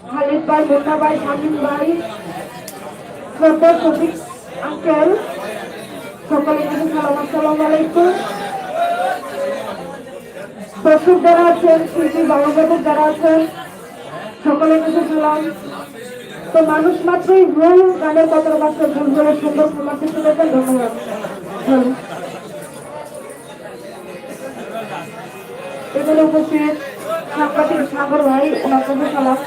খালিদ ভাই, মুন্না ভাই, শামীম ভাই, শ্রদ্ধা শফিক আঙ্কেল, সকলের কাছে সালাম, আসসালামু আলাইকুম। দর্শক যারা আছেন, শিল্পী বাবাবাবুর যারা আছেন, সকলের কাছে সালাম। তো মানুষ মাত্রই ভুল, গানের কথার মাত্র ভুল বলে সুন্দর সমাজে শুনেছেন। ধন্যবাদ। এখানে উপস্থিত সাংবাদিক সাগর ভাই, ওনার কাছে সালাম,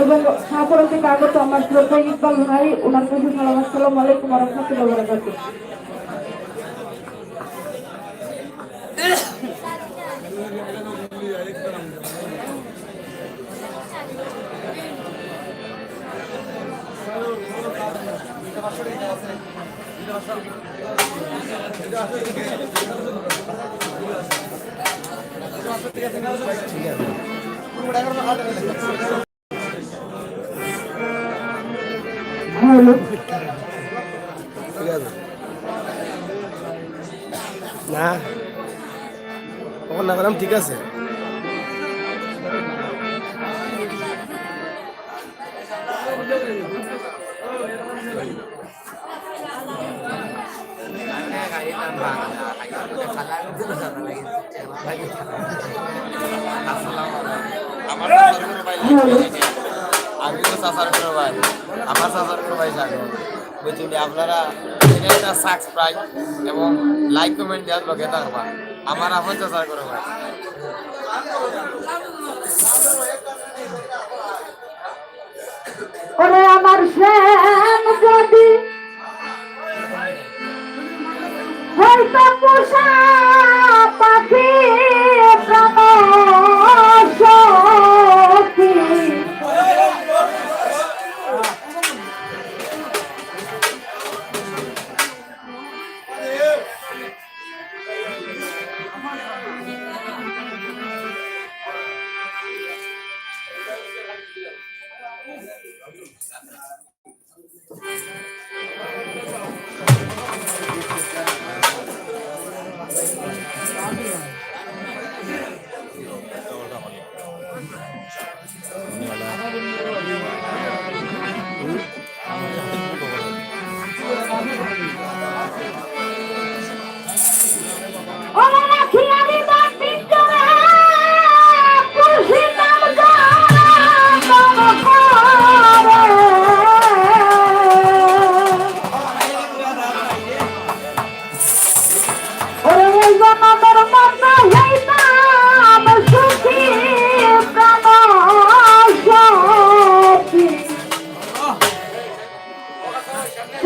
এবং সাগর থেকে আগত আমার শ্রদ্ধা ইকবাল ভাই, ওনার কাছে সালাম, আসসালামু আলাইকুম ওয়া রাহমাতুল্লাহি ওয়া বারাকাতুহু। না তখন না বললাম ঠিক আছে। আমার আপনারা একটা সাবস্ক্রাইব এবং লাইক কমেন্ট দেওয়ার লগে থাকবা। আমার আপন চাচার করে ভাই ওরে আমার শ্যাম যদি হয়তো পোষা পাখি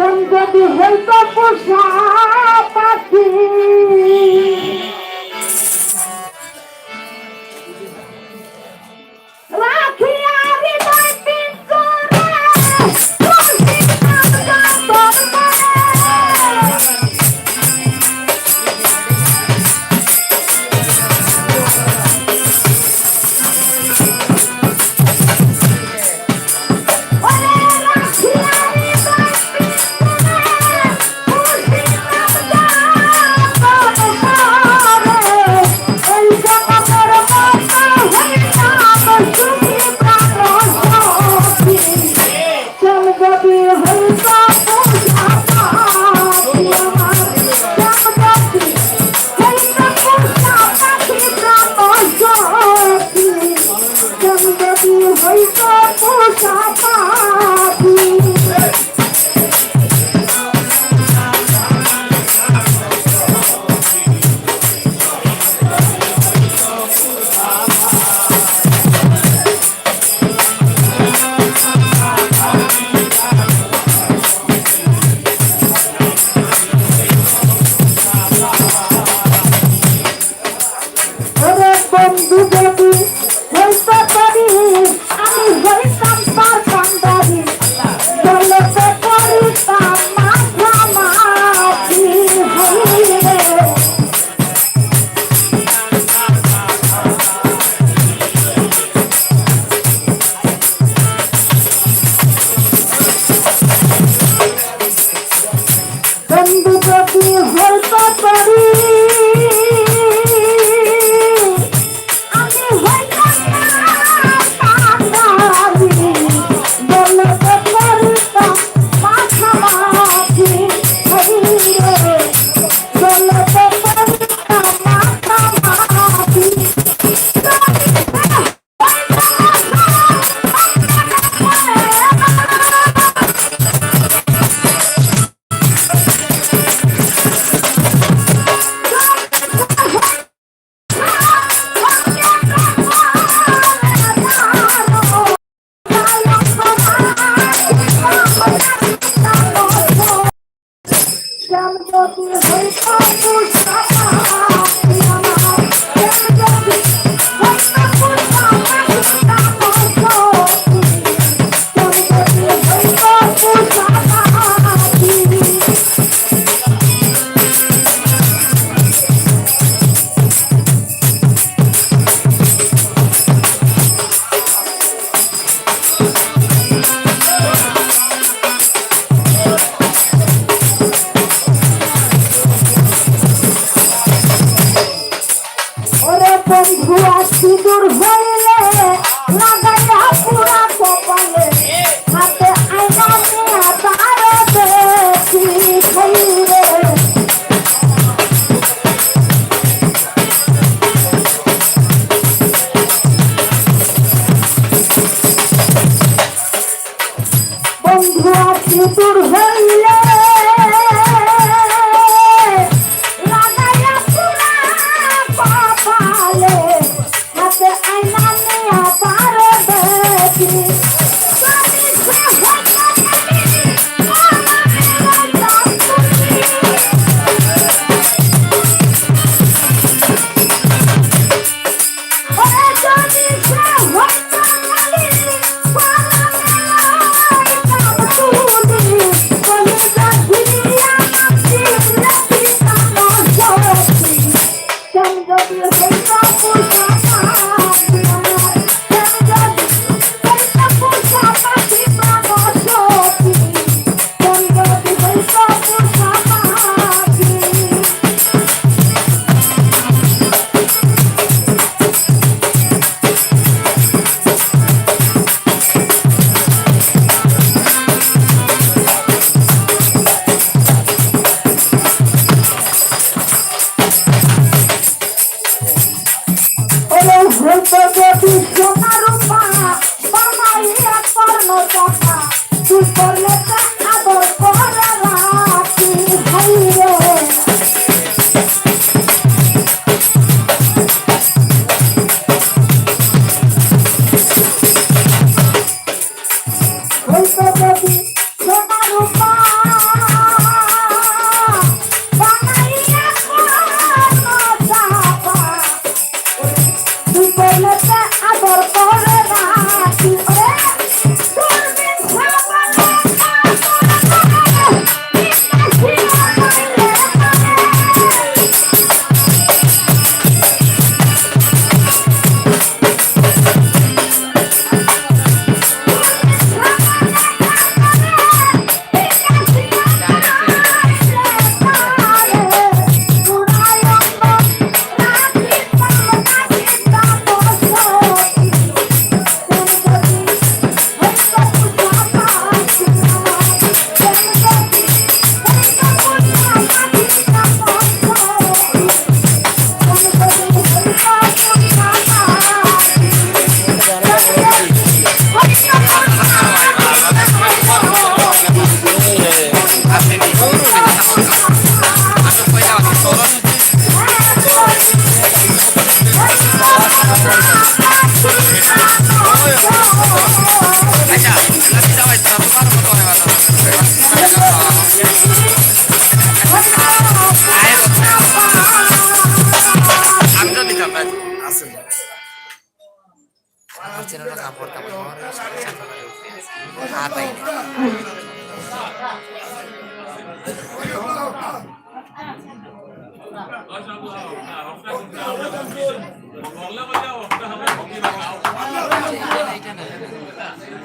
প্রাণী যদি হয়তো পোষা পাখি বন্ধু যদি হইতে পারি আমি হইতাম তার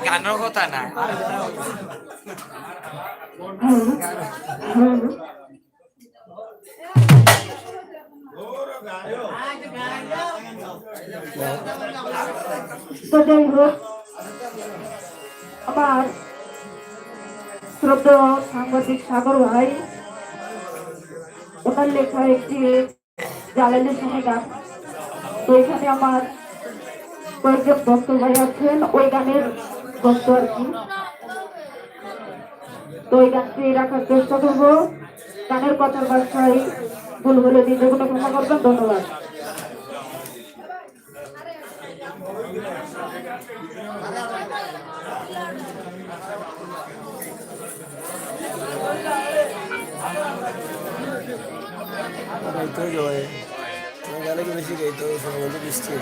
গানের কথা না তো যাই হোক, আমার শ্রদ্ধেয় সাংবাদিক সাগর ভাই, ওনার লেখা একটি জালালি শুনে গান। তো এখানে আমার কয়েকজন ভক্ত ভাই আছেন, ওই গানের ভক্ত আর কি। তো ওই গানটি রাখার চেষ্টা করবো। গানের কথার ভাষায় ভুল হলে নিজে কোনো ক্ষমা করবেন। ধন্যবাদ। বেশি গাইতো বৃষ্টি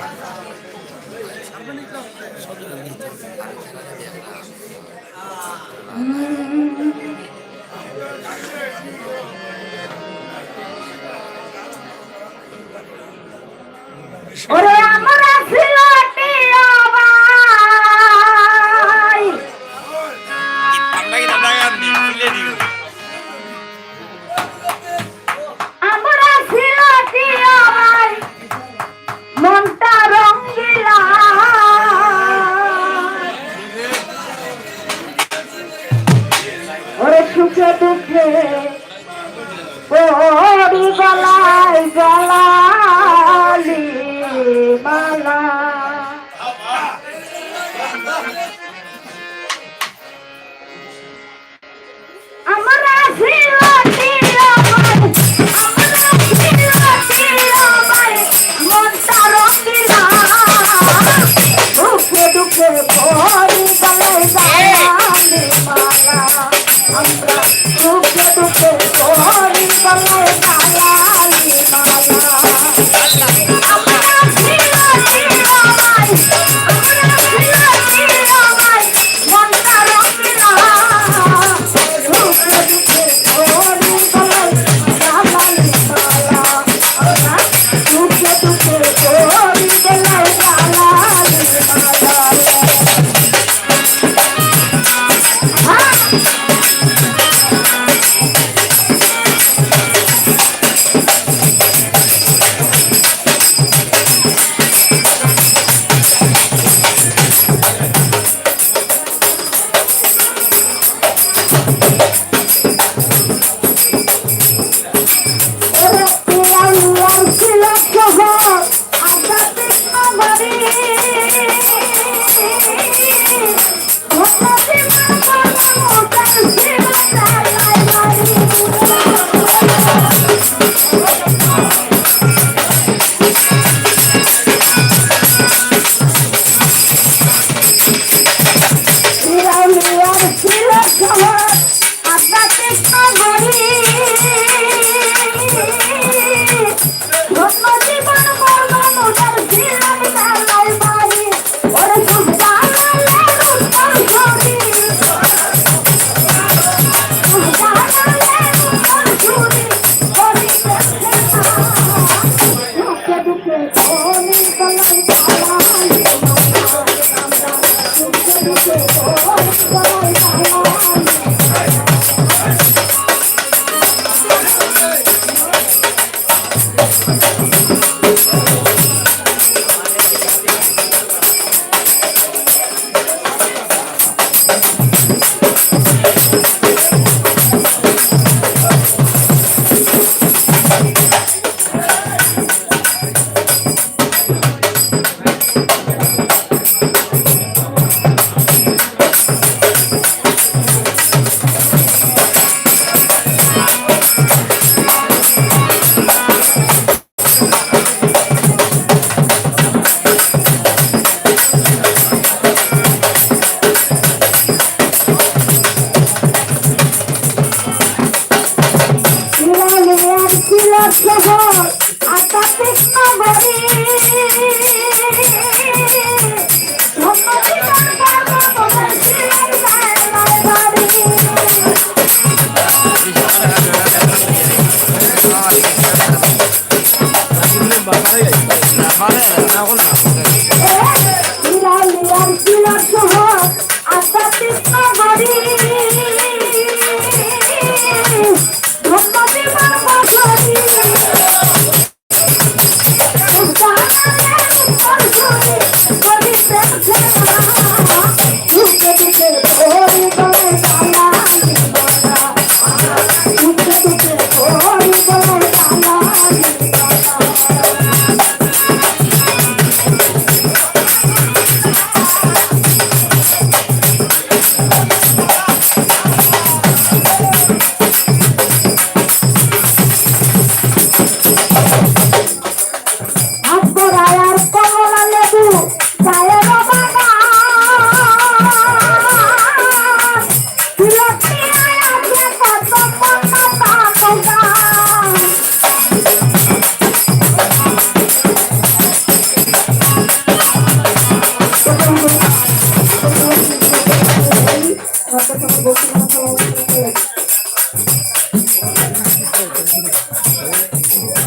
ওরে আমরা সিলেটিয়া ভাই, আমরা সিলেটিয়া ভাই, মনটা রঙ্গিলা। ওরে সুখে দুঃখে ওরি গলায় গলালি মালা। আমরা সিলেটিয়া ভাই, আমরা সিলেটিয়া ভাই, মনটা রঙ্গিলা। দুঃখে দুঃখে ভরি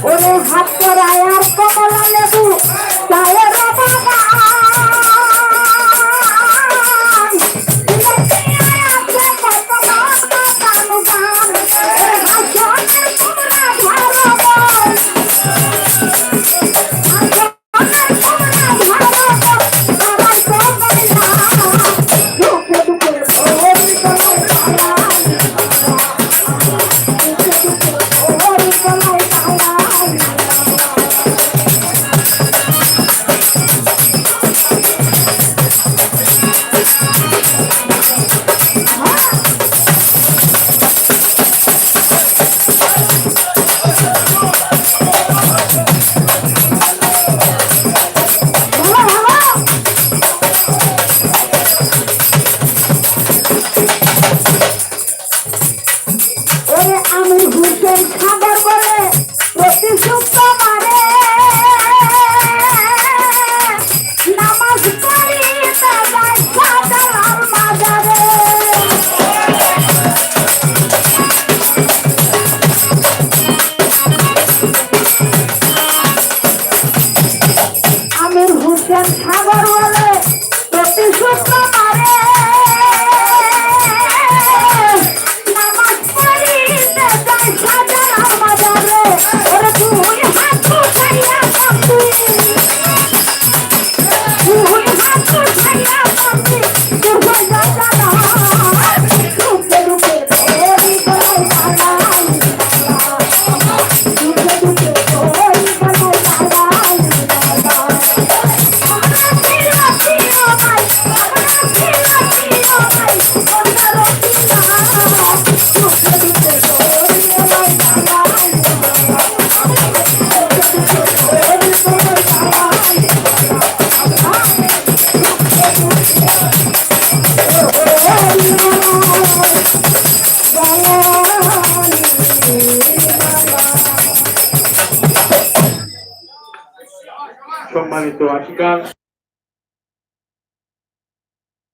ওরে হাত করায় আর কমলা লেবু চায়ের খাবার বলে প্রতি শুক্রবারে নামাজ পড়িতে যায় সাজালাল বাজারে। আমির হোসেন খাবার বলে প্রতি শুক্রবারে সম্মানিত আশিকার